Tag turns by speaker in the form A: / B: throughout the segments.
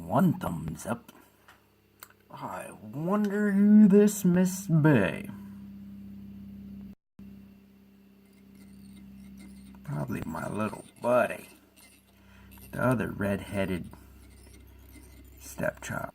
A: one thumbs up. I wonder who this must be. Probably my little buddy. The other red-headed stepchild.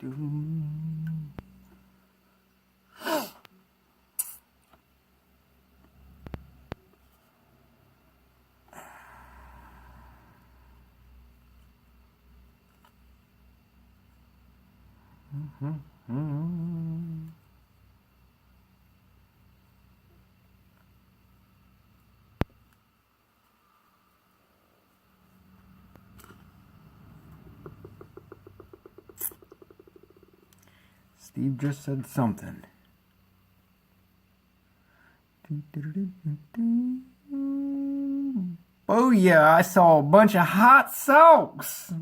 A: Steve just said something. Oh yeah, I saw a bunch of hot socks.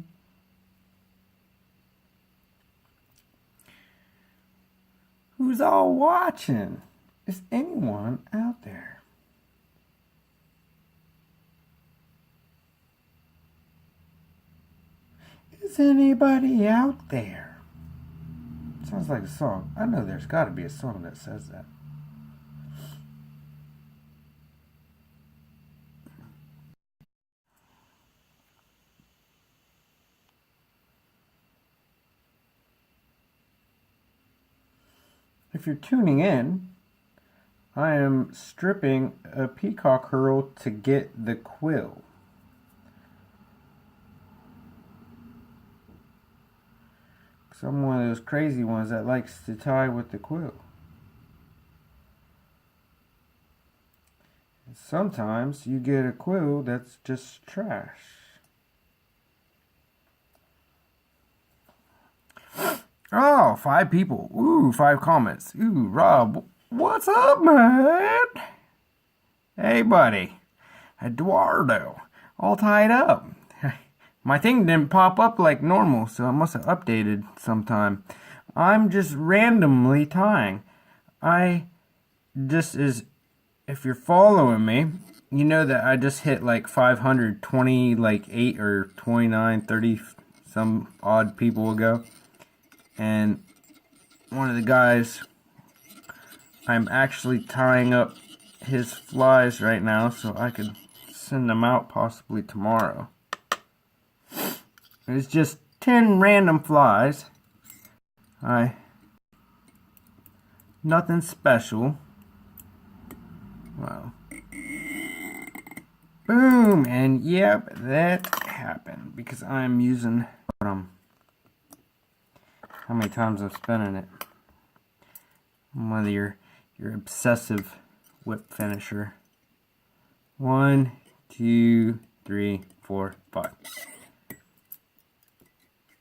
A: Who's all watching? Is anyone out there? Is anybody out there? Sounds like a song. I know there's got to be a song that says that. If you're tuning in, I am stripping a peacock herl to get the quill. So I'm one of those crazy ones that likes to tie with the quill. And sometimes you get a quill that's just trash. Oh, 5 people. Ooh, 5 comments. Ooh, Rob, what's up, man? Hey, buddy. Eduardo, all tied up. My thing didn't pop up like normal, so it must have updated sometime. I'm just randomly tying. If you're following me, you know that I just hit like 520, like 8 or 29, 30 some odd people ago. And one of the guys, I'm actually tying up his flies right now so I could send them out possibly tomorrow. It's just 10 random flies. Nothing special. Wow. Boom! And yep, that happened because I'm using how many times I'm spinning it. I'm one of your obsessive whip finisher. 1, 2, 3, 4, 5.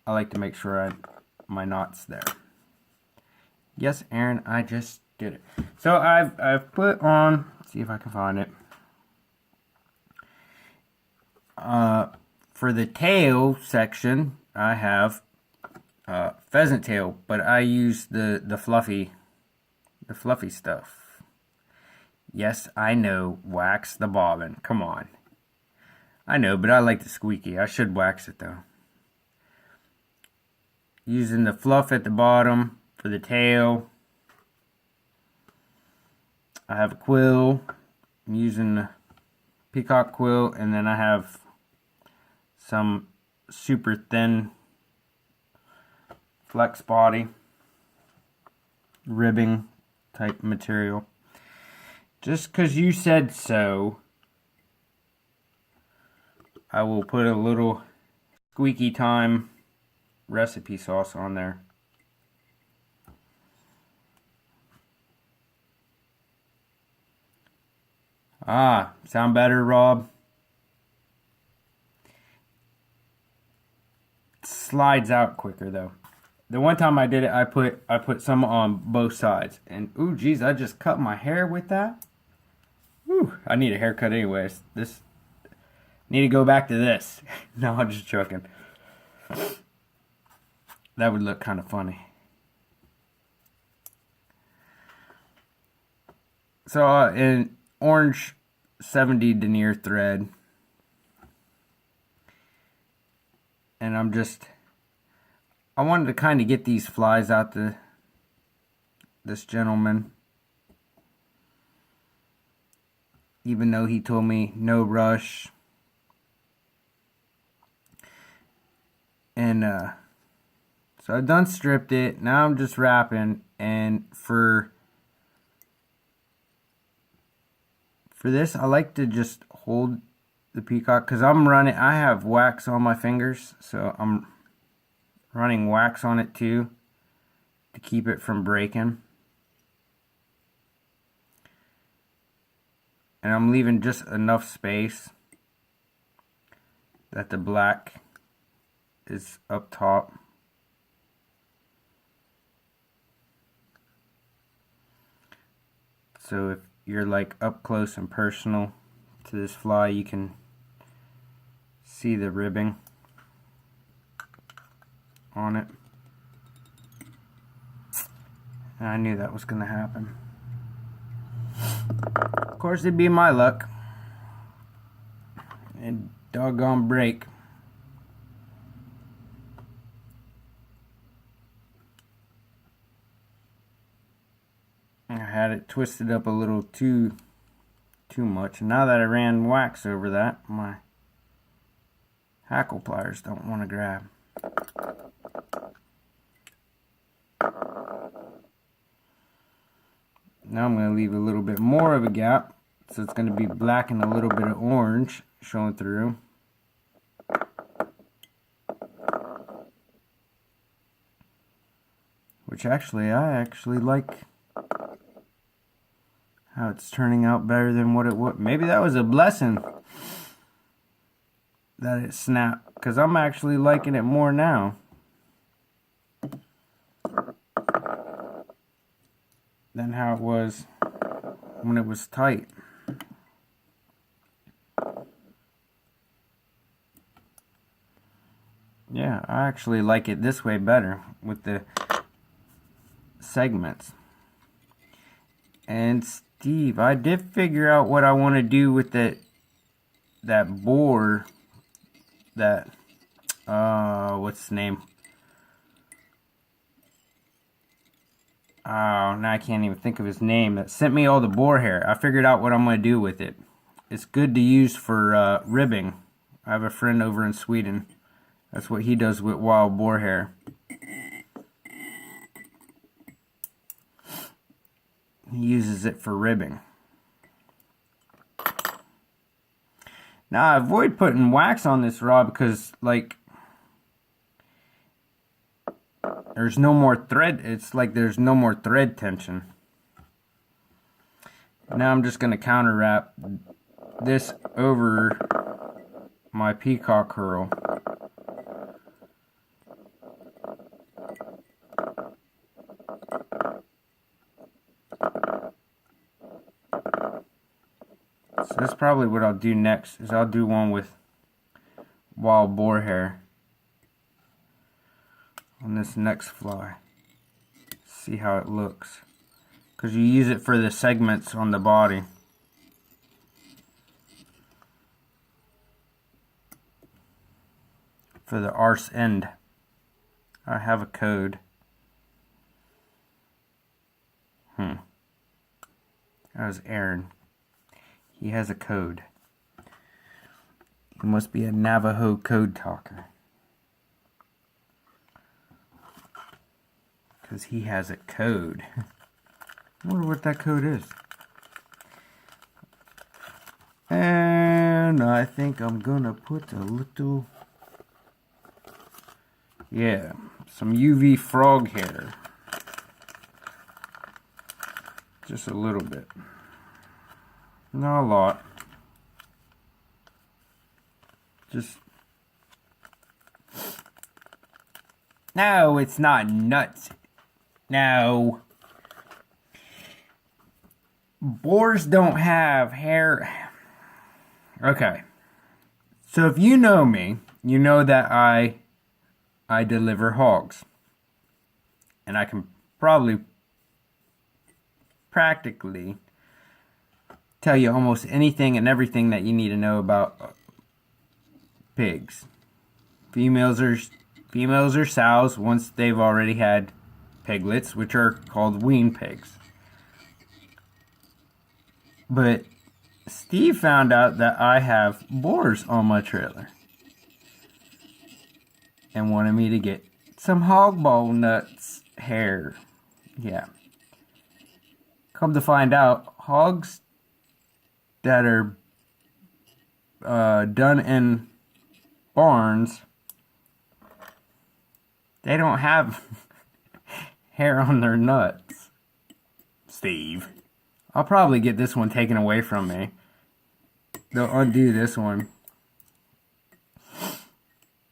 A: I like to make sure my knot's there. Yes, Aaron, I just did it. So I've put on, let's see if I can find it. For the tail section, I have pheasant tail, but I use the fluffy stuff. Yes, I know, wax the bobbin. Come on. I know, but I like the squeaky. I should wax it though. Using the fluff at the bottom for the tail. I have a quill. I'm using the peacock quill, and then I have some super thin flex body ribbing type material. Just because you said so, I will put a little squeaky time recipe sauce on there. Ah, sound better, Rob? It slides out quicker though. The one time I did it, I put some on both sides, and ooh, geez, I just cut my hair with that. Ooh, I need a haircut anyways. Need to go back to this. No, I'm just joking. That would look kind of funny. So in orange 70 denier thread, and I'm just I wanted to kind of get these flies out to this gentleman, even though he told me no rush. And so I've done stripped it. Now I'm just wrapping, and for this I like to just hold the peacock because I have wax on my fingers, so I'm running wax on it too to keep it from breaking. And I'm leaving just enough space that the black is up top. So if you're like up close and personal to this fly, you can see the ribbing on it. And I knew that was going to happen. Of course, it'd be my luck. And doggone break. I had it twisted up a little too much. And now that I ran wax over that, my hackle pliers don't want to grab. Now I'm going to leave a little bit more of a gap, so it's going to be black and a little bit of orange showing through. Which I actually like how it's turning out better than what it was. Maybe that was a blessing that it snapped, because I'm actually liking it more now than how it was when it was tight. Yeah, I actually like it this way better with the segments. And Steve, I did figure out what I want to do with that boar, that what's his name? Oh, now I can't even think of his name. That sent me all the boar hair. I figured out what I'm going to do with it. It's good to use for ribbing. I have a friend over in Sweden. That's what he does with wild boar hair. He uses it for ribbing. Now I avoid putting wax on this rod because, like, there's no more thread. It's like there's no more thread tension. Now I'm just going to counter wrap this over my peacock curl. So that's probably what I'll do next, is I'll do one with wild boar hair on this next fly. See how it looks. Because you use it for the segments on the body. For the arse end. I have a code. That was Aaron. He has a code. He must be a Navajo code talker. Because he has a code. I wonder what that code is. And I think I'm gonna put a little, yeah, some UV frog hair. Just a little bit. Not a lot. Just... No, it's not nuts. No. Boars don't have hair. Okay. So if you know me, you know that I deliver hogs. And I can probably practically tell you almost anything and everything that you need to know about pigs. Females are Females are sows once they've already had piglets, which are called wean pigs. But Steve found out that I have boars on my trailer and wanted me to get some hog ball nuts hair. Yeah. Come to find out, hogs that are done in barns, they don't have hair on their nuts. Steve. I'll probably get this one taken away from me. They'll undo this one.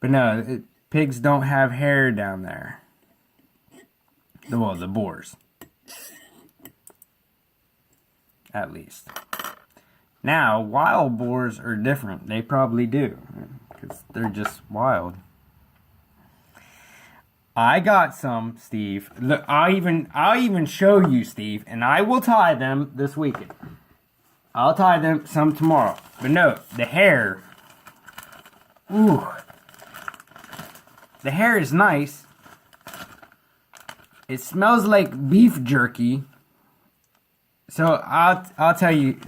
A: But no, pigs don't have hair down there. Well, the boars. At least. Now, wild boars are different. They probably do. Because they're just wild. I got some, Steve. Look, I'll even show you, Steve. And I will tie them this weekend. I'll tie them some tomorrow. But no, the hair. Ooh. The hair is nice. It smells like beef jerky. So I'll tell you.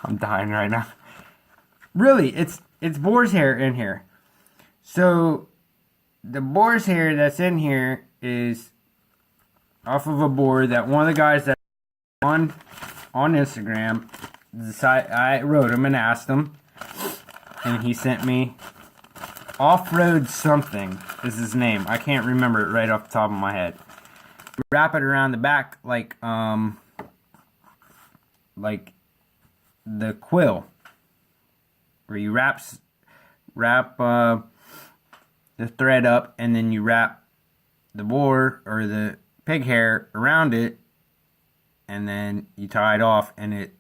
A: I'm dying right now. Really, it's boar's hair in here. So the boar's hair that's in here is off of a boar that one of the guys that on Instagram I wrote him and asked him, and he sent me Off-Road something is his name. I can't remember it right off the top of my head. Wrap it around the back like the quill, where you wrap the thread up, and then you wrap the boar or the pig hair around it, and then you tie it off, and it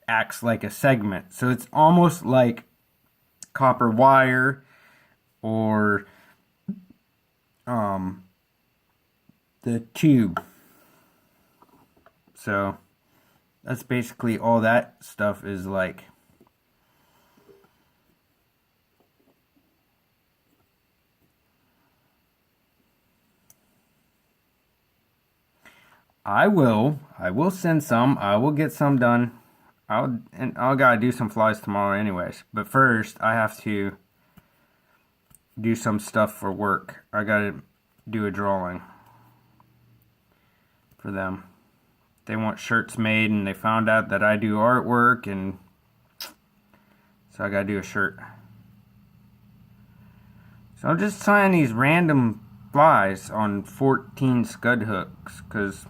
A: acts like a segment. So it's almost like copper wire or the tube. So that's basically all that stuff is like. I will send some. I will get some done. I gotta do some flies tomorrow anyways. But first, I have to do some stuff for work. I gotta do a drawing for them. They want shirts made, and they found out that I do artwork, and so I gotta do a shirt. So I'm just tying these random flies on 14 scud hooks, because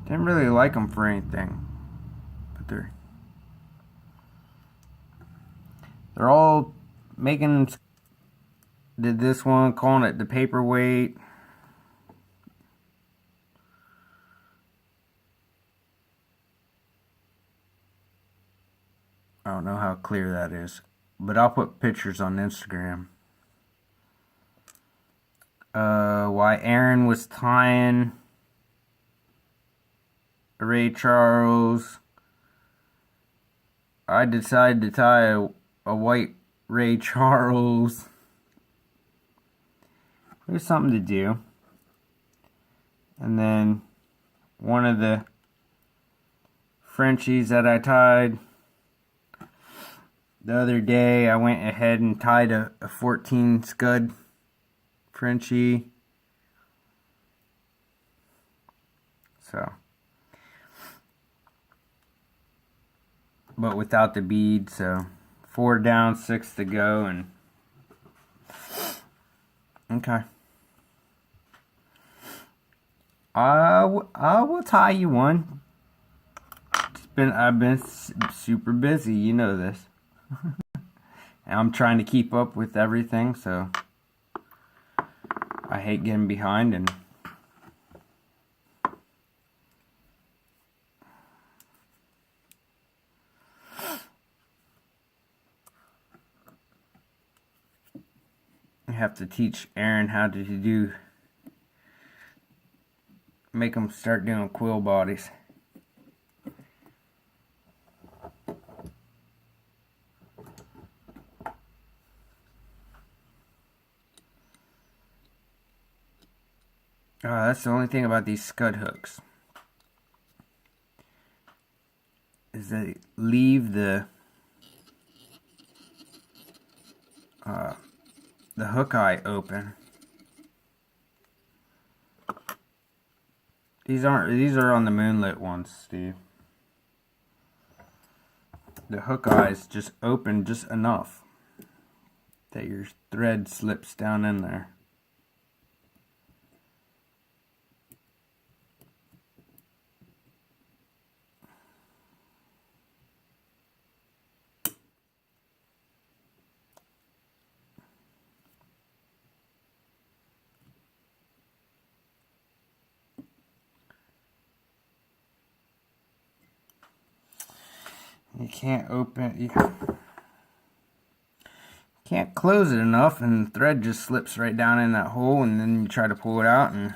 A: didn't really like them for anything. But they're all making. Did this one, calling it the paperweight. I don't know how clear that is, but I'll put pictures on Instagram. Why Aaron was tying Ray Charles. I decided to tie a white Ray Charles. There's something to do. And then one of the Frenchies that I tied the other day, I went ahead and tied a 14 scud Frenchie. So, but without the bead, so 4 down, 6 to go, and okay. I will tie you one. I've been super busy, you know this. And I'm trying to keep up with everything, so I hate getting behind, and I have to teach Aaron how to make him start doing quill bodies. That's the only thing about these scud hooks. Is they leave the hook eye open. These are on the moonlit ones, Steve. The hook eye is just open just enough that your thread slips down in there. You can't close it enough, and the thread just slips right down in that hole, and then you try to pull it out and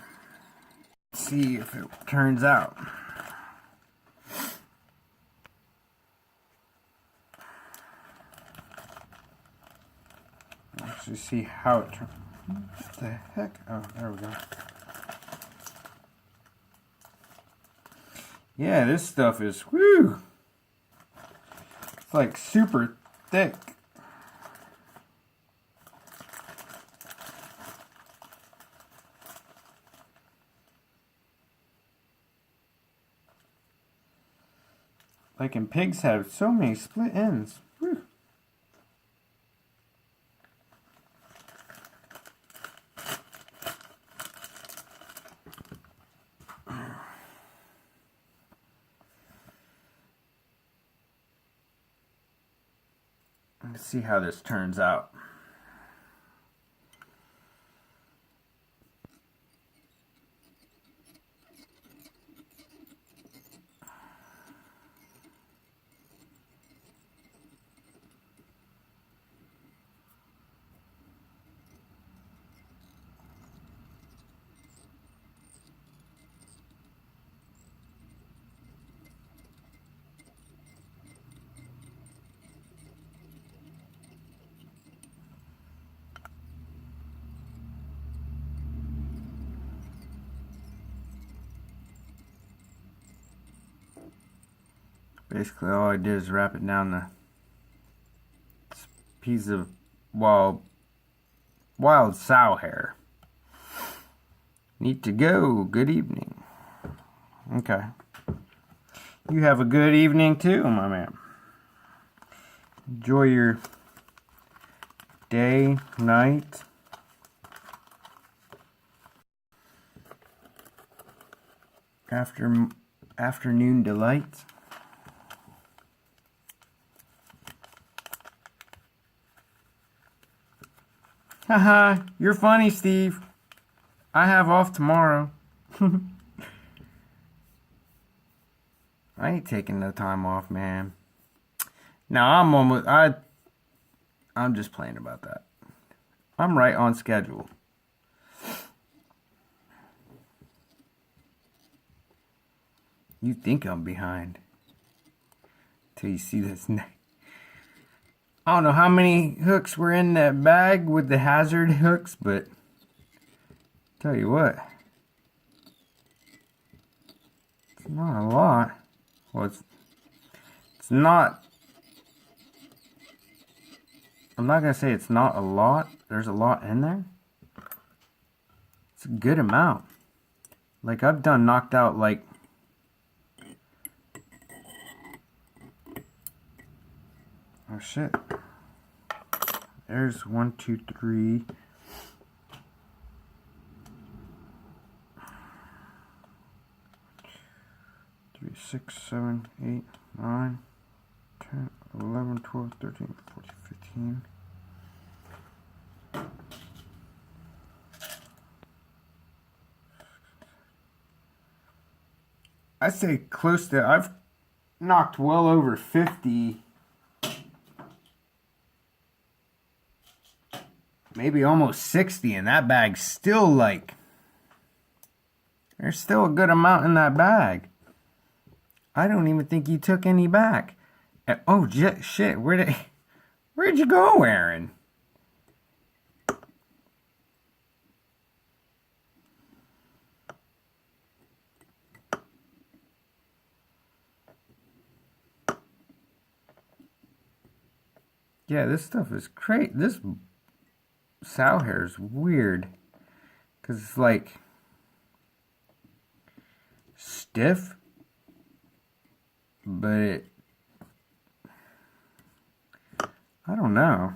A: see if it turns out. Actually, see how it turns. What the heck? Oh, there we go. Yeah, this stuff is woo. It's like super thick. Like, and pigs have so many split ends. Whew. Let's see how this turns out. Basically, all I did is wrap it down the piece of wild sow hair. Need to go. Good evening. Okay. You have a good evening too, my man. Enjoy your day, night. Afternoon delight. Haha, you're funny, Steve. I have off tomorrow. I ain't taking no time off, man. Now I'm just playing about that. I'm right on schedule. You think I'm behind till you see this neck. I don't know how many hooks were in that bag with the hazard hooks, but tell you what, it's not a lot. Well, it's not. I'm not gonna say it's not a lot. There's a lot in there. It's a good amount. Like, I've done knocked out like oh shit. There's 1, 2, 3. 3, 6, 7, 8, 9, 10, 11, 12, 13, 14, 15. I'd say close to, I've knocked well over 50, maybe almost 60, and that bag's still like, there's still a good amount in that bag. I don't even think you took any back. Oh shit, where'd you go, Aaron? Yeah, this stuff is great. This sow hair is weird. Because it's like stiff, but I don't know.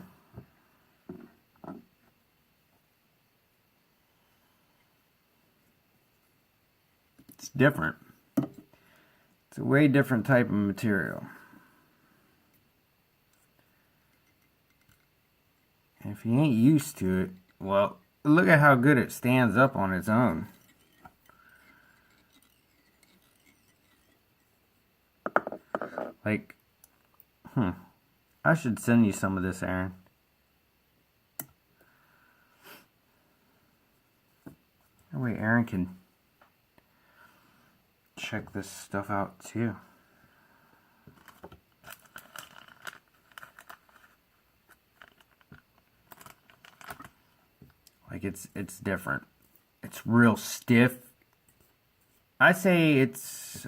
A: It's different. It's a way different type of material. And if you ain't used to it, well, look at how good it stands up on its own. Like, I should send you some of this, Aaron. That way Aaron can check this stuff out too. Like it's different. It's real stiff. I say it's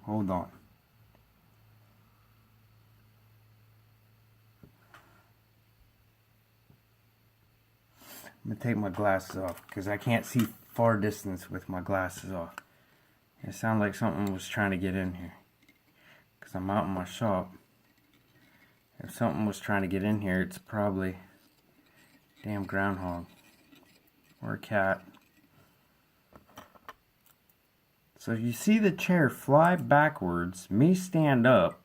A: hold on. I'm gonna take my glasses off because I can't see far distance with my glasses off. It sounded like something was trying to get in here because I'm out in my shop. If something was trying to get in here, it's probably a damn groundhog or a cat. So if you see the chair fly backwards, me stand up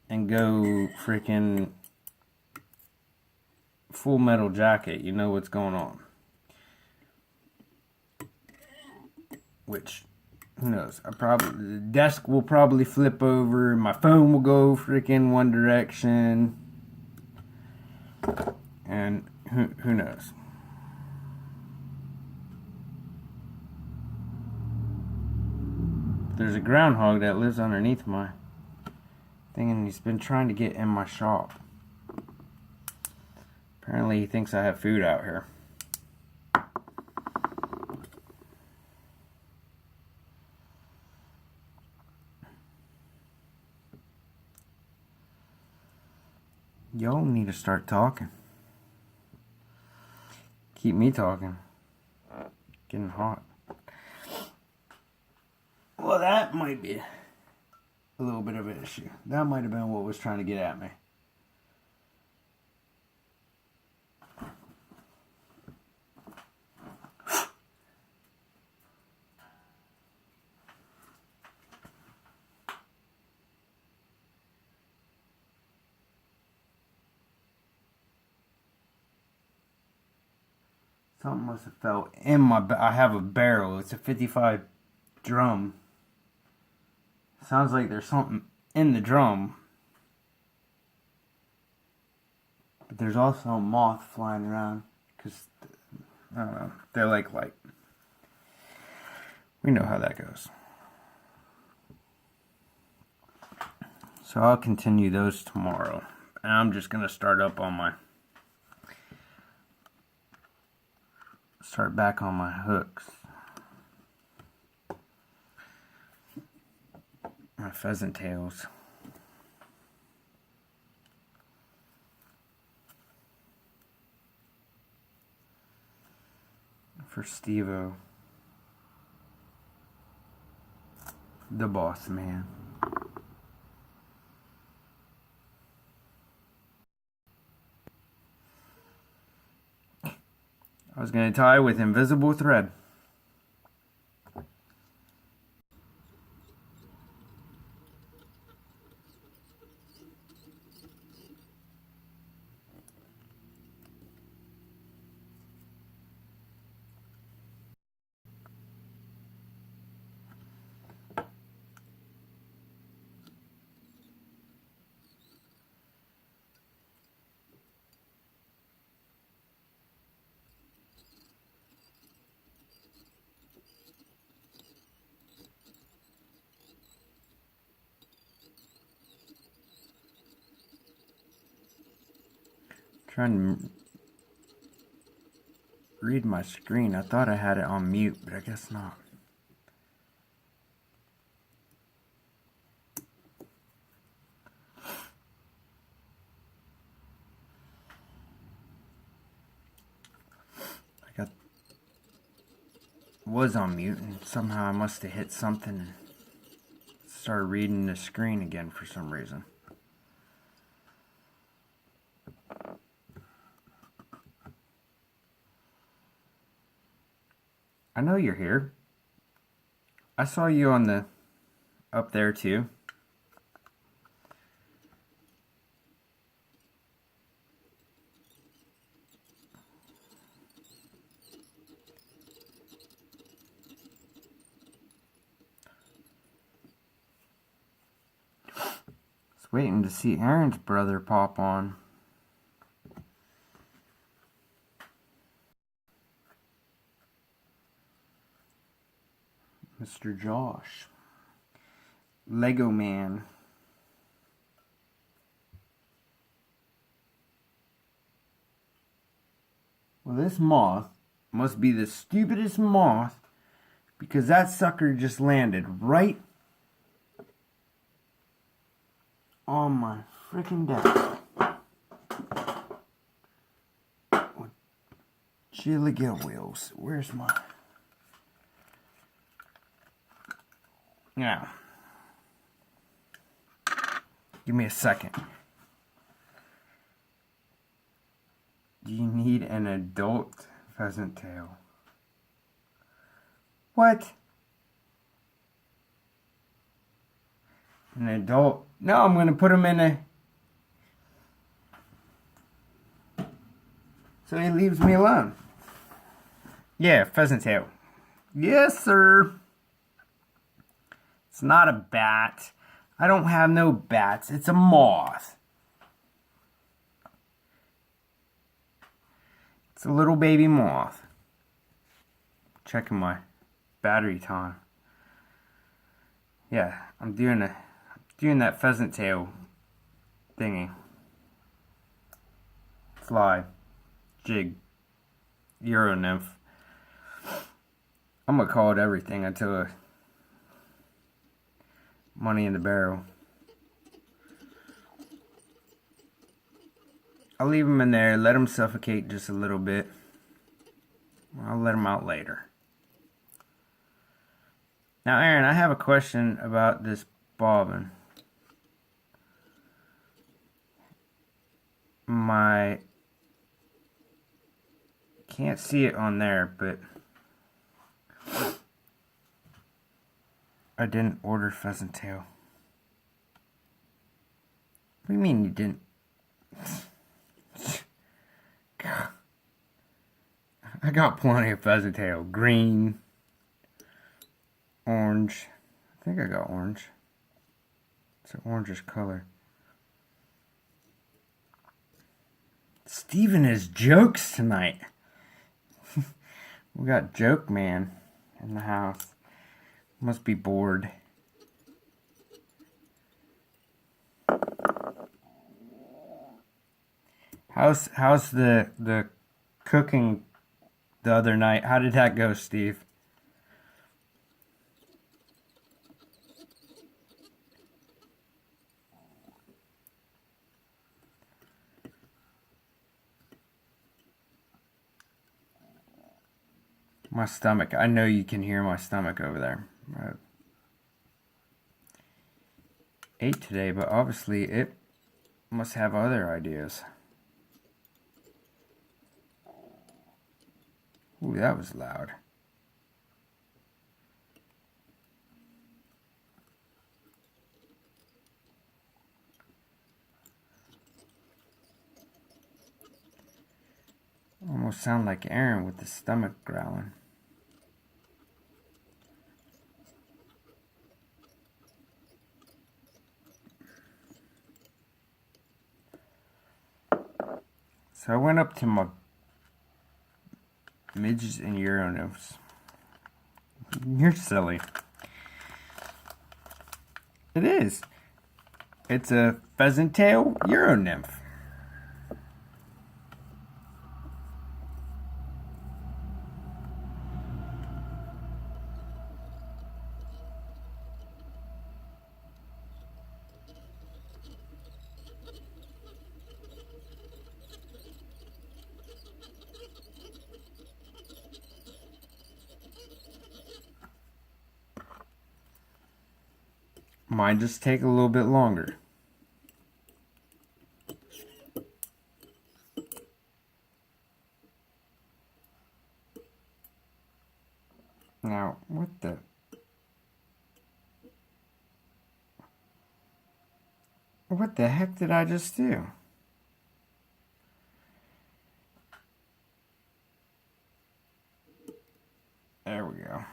A: and go freaking Full Metal Jacket, you know what's going on. Which, who knows? The desk will probably flip over, my phone will go freaking one direction, and who knows? There's a groundhog that lives underneath my thing, and he's been trying to get in my shop. Apparently he thinks I have food out here. Y'all need to start talking. Keep me talking. Getting hot. Well, that might be a little bit of an issue. That might have been what was trying to get at me. Something must have fell in my... I have a barrel. It's a 55 drum. Sounds like there's something in the drum. But there's also a moth flying around. Because, I don't know, they're like light. We know how that goes. So I'll continue those tomorrow. And I'm just going to start back on my hooks. My pheasant tails. For Steve-O. The boss man. I was going to tie with invisible thread. Trying to read my screen. I thought I had it on mute, but I guess not. Was on mute, and somehow I must have hit something and started reading the screen again for some reason. I know you're here. I saw you on the up there too. Waiting to see Aaron's brother pop on. Mr. Josh. Lego Man. Well, this moth must be the stupidest moth because that sucker just landed right on my freaking desk. Jilligan wheels. Where's my... Now, give me a second. Do you need an adult pheasant tail? What? An adult? No, I'm going to put him in a... So he leaves me alone. Yeah, pheasant tail. Yes, sir. It's not a bat. I don't have no bats. It's a moth. It's a little baby moth. Checking my battery time. Yeah, I'm doing that pheasant tail thingy. Fly. Jig. Euro nymph. I'm gonna call it everything until money in the barrel. I'll leave them in there, let them suffocate just a little bit. I'll let them out later. Now, Aaron, I have a question about this bobbin. Can't see it on there, but I didn't order pheasant tail. What do you mean you didn't? I got plenty of pheasant tail. Green, orange. I think I got orange. It's an orangish color. Steven has jokes tonight. We got Joke Man in the house. Must be bored. How's the cooking the other night? How did that go, Steve? My stomach. I know you can hear my stomach over there. I ate today, but obviously it must have other ideas. Ooh, that was loud. Almost sound like Aaron with the stomach growling. So I went up to my midges and Euro nymphs. You're silly. It is. It's a pheasant tail Euro nymph. Might just take a little bit longer. Now, what the heck did I just do? There we go.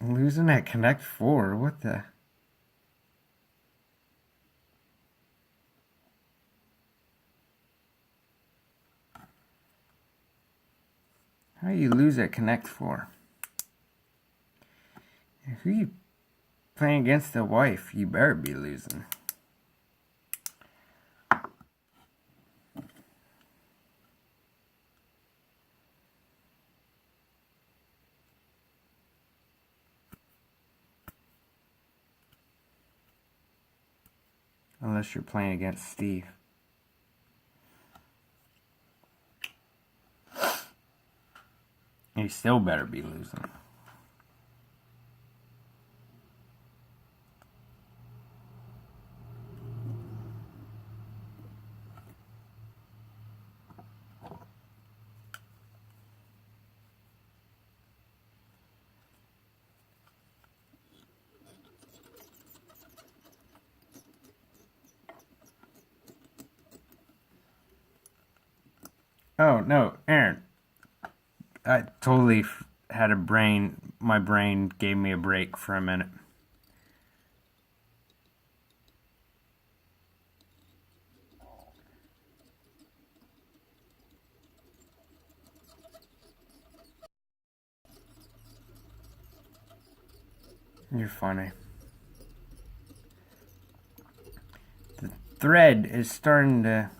A: I'm losing at Connect 4. What the? How do you lose at Connect 4? Who you playing against the wife? You better be losing. Unless you're playing against Steve. You still better be losing. Oh, no, Aaron. I totally had my brain gave me a break for a minute. You're funny. The thread is starting to...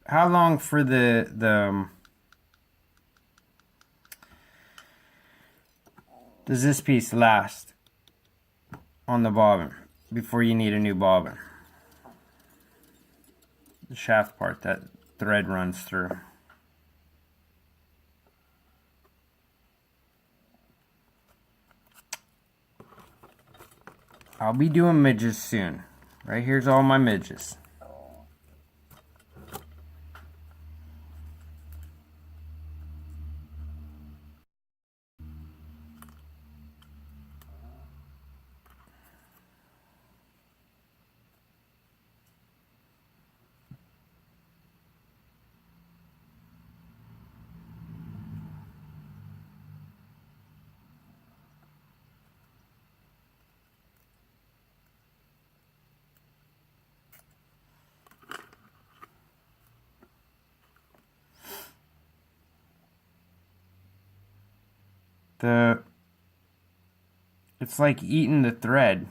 A: How long for the does this piece last on the bobbin before you need a new bobbin? The shaft part that thread runs through. I'll be doing midges soon. Right here's all my midges. It's like eating the thread.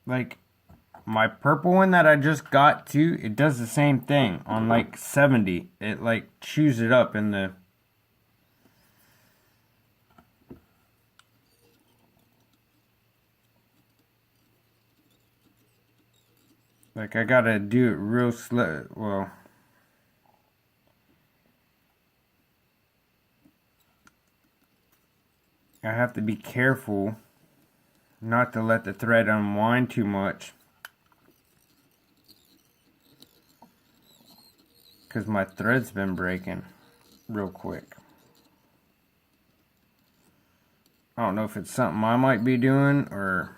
A: Like my purple one that I just got to, it does the same thing on like 70. It like chews it up in the... Like I gotta do it real slow. Well, I have to be careful not to let the thread unwind too much, because my thread's been breaking real quick. I don't know if it's something I might be doing or...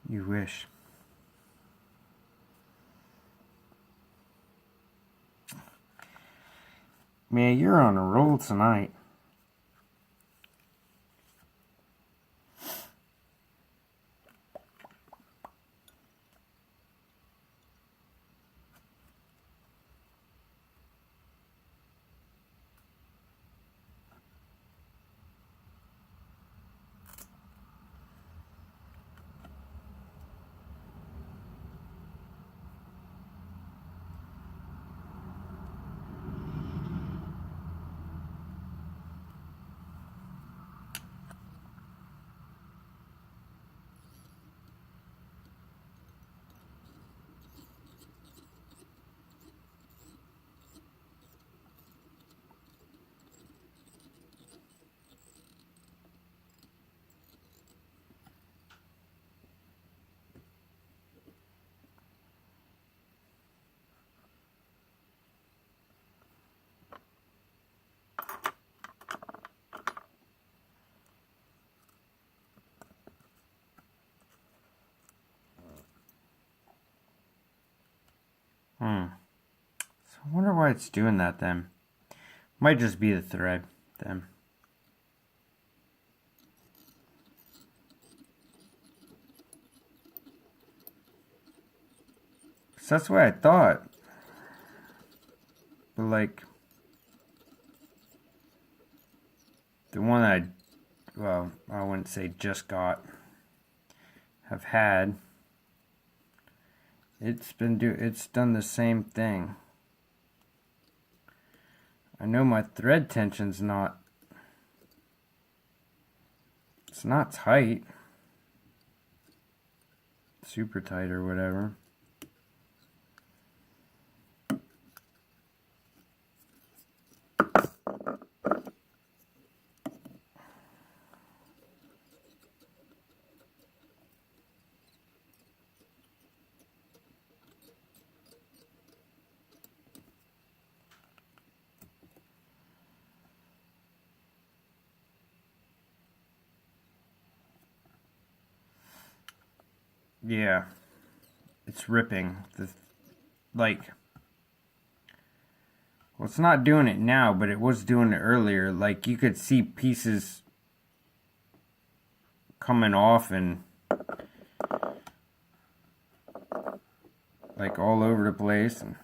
A: You wish. Man, you're on a roll tonight. So I wonder why it's doing that then. Might just be the thread then. So that's what I thought. But like the one well, I wouldn't say just got, have had, it's done the same thing. I know my thread tension's it's not tight, super tight or whatever. Yeah, it's ripping. Well, it's not doing it now, but it was doing it earlier. Like, you could see pieces coming off and like all over the place. And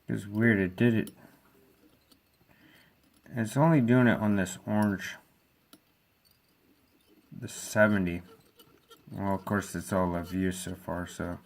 A: it was weird. It did it. It's only doing it on this orange, the 70. Well, of course, it's all I've used so far, so